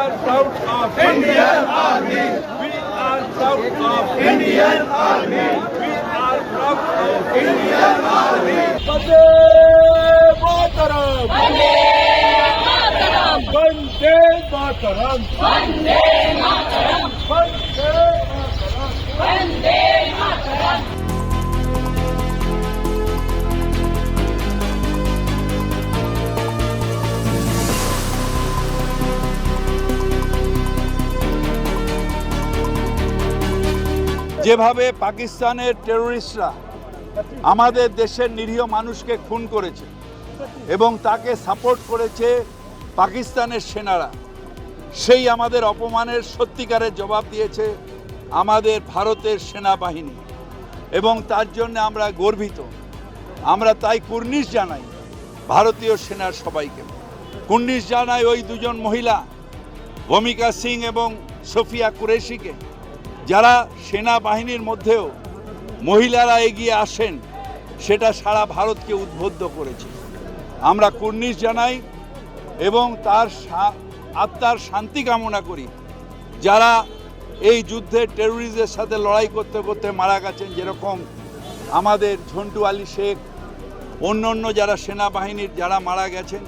are proud of Indian Army. We are proud of Indian Army. We are proud of Indian Army. Vande Mataram. Vande Mataram. Vande Mataram. Vande Mataram. Vande Mataram. Vande Mataram. যেভাবে পাকিস্তানের টেররিস্টরা আমাদের দেশের নিরীহ মানুষকে খুন করেছে এবং তাকে সাপোর্ট করেছে পাকিস্তানের সেনারা, সেই আমাদের অপমানের সত্যিকারের জবাব দিয়েছে আমাদের ভারতের সেনাবাহিনী এবং তার জন্য আমরা গর্বিত। আমরা তাই কুর্নিশ জানাই ভারতীয় সেনার সবাইকে, কুর্নিশ জানাই ওই দুজন মহিলা ভূমিকা সিং এবং সোফিয়া কুরেশিকে, যারা সেনাবাহিনীর মধ্যেও মহিলারা এগিয়ে আসেন, সেটা সারা ভারতকে উদ্বুদ্ধ করেছে। আমরা কুর্নিশ জানাই এবং তার আত্মার শান্তি কামনা করি যারা এই যুদ্ধে টেরোরিস্টদের সাথে লড়াই করতে করতে মারা গেছেন, যেরকম আমাদের ঝন্টু আলী শেখ, অন্য যারা সেনাবাহিনীর যারা মারা গেছেন,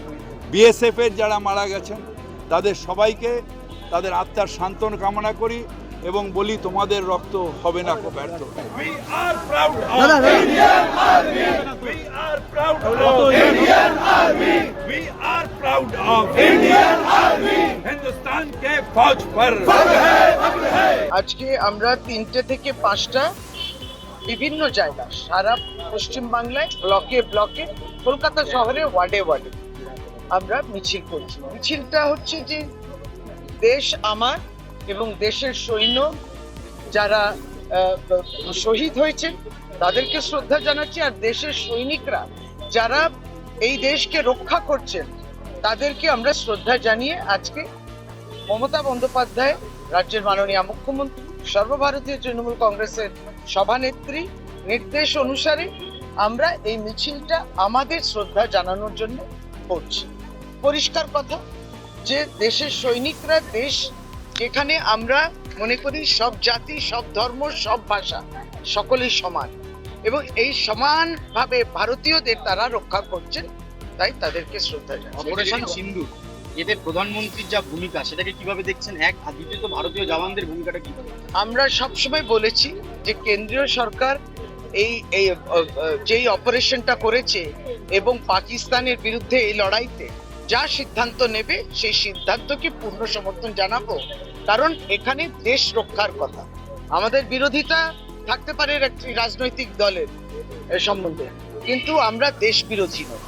বিএসএফের যারা মারা গেছেন, তাদের সবাইকে তাদের আত্মার সান্ত্বনা কামনা করি এবং বলি তোমাদের রক্ত হবে না ব্যর্থ। We are proud of Indian Army. We are proud of Indian Army. We are proud of Indian Army. Hindustan के फौज पर আজকে আমরা 3টে থেকে 5টা বিভিন্ন জায়গা সারা পশ্চিম বাংলায় ব্লকে ব্লকে, কলকাতা শহরে ওয়ার্ডে ওয়ার্ডে আমরা মিছিল করছি। মিছিলটা হচ্ছে যে দেশ আমার এবং দেশের সৈন্য যারা শহীদ হয়েছেন তাদেরকে শ্রদ্ধা জানাচ্ছি, আর দেশের সৈনিকরা যারা এই দেশকে রক্ষা করছেন তাদেরকে আমরা শ্রদ্ধা জানিয়ে আজকে মমতা বন্দ্যোপাধ্যায়, রাজ্যের মাননীয় মুখ্যমন্ত্রী, সর্বভারতীয় তৃণমূল কংগ্রেসের সভানেত্রী নির্দেশ অনুসারে আমরা এই মিছিলটা আমাদের শ্রদ্ধা জানানোর জন্য করছি। পরিষ্কার কথা যে দেশের সৈনিকরা, দেশ যেখানে আমরা মনে করি সব জাতি, সব ধর্ম, সব ভাষা সকলেই সমান এবং এই সমানভাবে ভারতীয়দের তারা রক্ষা করছেন, তাই তাদেরকে শ্রদ্ধা জানাই। অপারেশন সিন্দুর এতে প্রধানমন্ত্রীর যা ভূমিকা সেটাকে কিভাবে দেখছেন? এক, আর দ্বিতীয়ত ভারতীয় জওয়ানদের ভূমিকাটা কিভাবে? আমরা সবসময় বলেছি যে কেন্দ্রীয় সরকার এই যেই অপারেশনটা করেছে এবং পাকিস্তানের বিরুদ্ধে এই লড়াইতে যা সিদ্ধান্ত নেবে সেই সিদ্ধান্তকে পূর্ণ সমর্থন জানাবো, কারণ এখানে দেশ রক্ষার কথা। আমাদের বিরোধিতা থাকতে পারে একটি রাজনৈতিক দলের সম্বন্ধে, কিন্তু আমরা দেশ বিরোধী নই।